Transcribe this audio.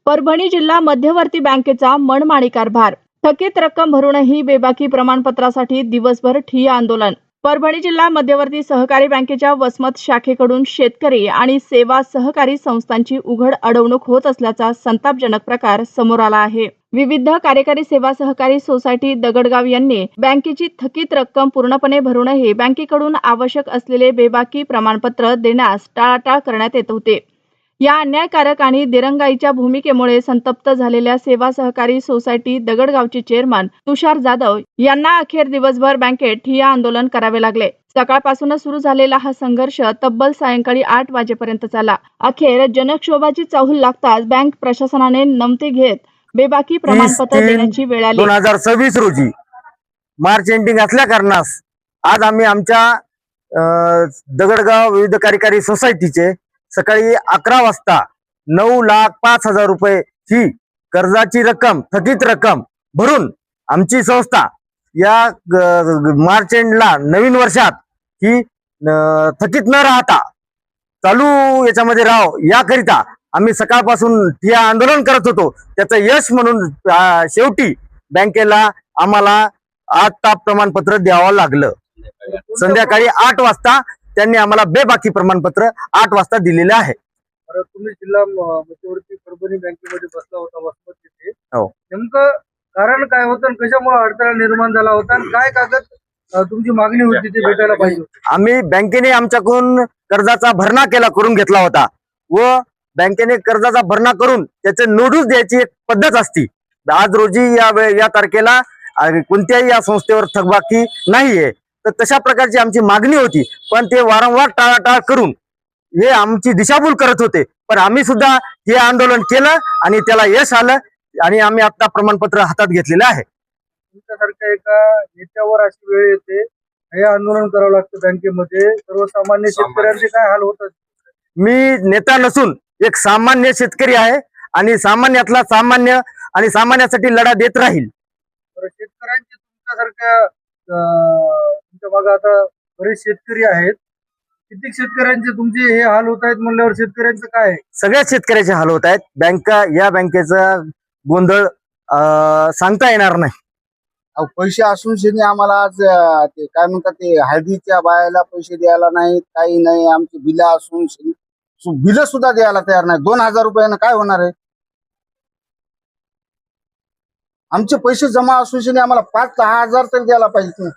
परभणी जिल्हा मध्यवर्ती बँकेचा मनमानी कारभार, थकीत रक्कम भरूनही बेबाकी प्रमाणपत्रासाठी दिवसभर ठिय्या आंदोलन। परभणी जिल्हा मध्यवर्ती सहकारी बँकेच्या वसमत शाखेकडून शेतकरी आणि सेवा सहकारी संस्थांची उघड अडवणूक होत असल्याचा संतापजनक प्रकार समोर आला आहे। विविध कार्यकारी सेवा सहकारी सोसायटी दगडगाव यांनी बँकेची थकीत रक्कम पूर्णपणे भरूनही बँकेकडून आवश्यक असलेले बेबाकी प्रमाणपत्र देण्यास टाळाटाळ करण्यात येत होते। या अन्यायकारक आणि दिरंगाईच्या भूमिकेमुळे संतप्त झालेल्या सेवा सहकारी सोसायटी दगडगावचे चेअरमन तुषार जाधव यांना अखेर दिवसभर बँकेत ठिय्या आंदोलन करावे लागले। सकाळपासूनच सुरू झालेला हा संघर्ष तब्बल सायंकाळी 8 वाजेपर्यंत चालला। अखेर जनक्षोभाची चाहूल लागताच बँक प्रशासनाने नमते घेत बेबाकी प्रमाणपत्र देण्याची वेळ आली। 2026 रोजी मार्च एंडिंग असल्या कारणास आज आम्ही आमच्या दगडगाव विविध कार्यकारी सोसायटीचे सकाळी 11 वाजता 9,05,000 रुपये ही कर्जाची रक्कम, थकीत रक्कम भरून आमची संस्था या मार्च एंडला नवीन वर्षात ही थकीत न राहता चालू याच्यामध्ये राहाव याकरिता आम्ही सकाळपासून ठिय्या आंदोलन करत होतो। त्याचं यश म्हणून शेवटी बँकेला आम्हाला 8 ताप प्रमाणपत्र द्यावं लागलं। संध्याकाळी 8 वाजता त्यांनी आम्हाला बेबाकी प्रमाणपत्र 8 वाजता दिलेले आहे। तुम्ही जिल्हा मध्यवर्ती परभणी बँकेमध्ये बसला होता वसमत तिथे, हो, नेमकं कारण काय होतं आणि कशामुळे अडथळा निर्माण झाला होता आणि काय कागद तुमची मागणी होती ते भेटायला पाहिजे? आम्ही बँकेने आमच्याकडून कर्जाचा भरणा करून घेतला होता व बँकेने कर्जाचा भरणा करून त्याचे नोटीस द्यायची एक पद्धत असती। आज रोजी या तारखेला कोणत्याही या संस्थेवर थकबाकी नाहीये, तर तशा प्रकारची आमची मागणी होती, पण ते वारंवार टाळाटाळ करून हे आमची दिशाभूल करत होते। पण आम्ही सुद्धा हे आंदोलन केलं आणि त्याला यश आलं आणि आम्ही आता प्रमाणपत्र हातात घेतलेलं आहे। तुमच्यासारख्या एका नेत्यावर अशी वेळ येते, हे आंदोलन करावं लागतं बँकेमध्ये, सर्वसामान्य शेतकऱ्यांचे काय हाल होतात? मी नेता नसून एक सामान्य शेतकरी आहे आणि सामान्यातला सामान्य आणि सामान्यासाठी लढा देत राहील। शेतकऱ्यांचे तुमच्यासारख्या तुमच्या मागे आता बरेच शेतकरी आहेत, किती शेतकऱ्यांचे तुमचे हे हाल होत आहेत म्हणल्यावर शेतकऱ्यांचं काय आहे? सगळ्याच शेतकऱ्याचे हाल होत आहेत। या बँकेचा गोंधळ सांगता येणार नाही। पैसे असून शेनी आम्हाला आज ते काय म्हणतात ते हळदीच्या बायाला पैसे द्यायला नाहीत, काही नाही। आमची बिल असून बिल सुद्धा द्यायला तयार नाही। 2,000 रुपयानं काय होणार आहे? आमचे पैसे जमा असून शेनी आम्हाला 5-6 हजार तरी द्यायला पाहिजे।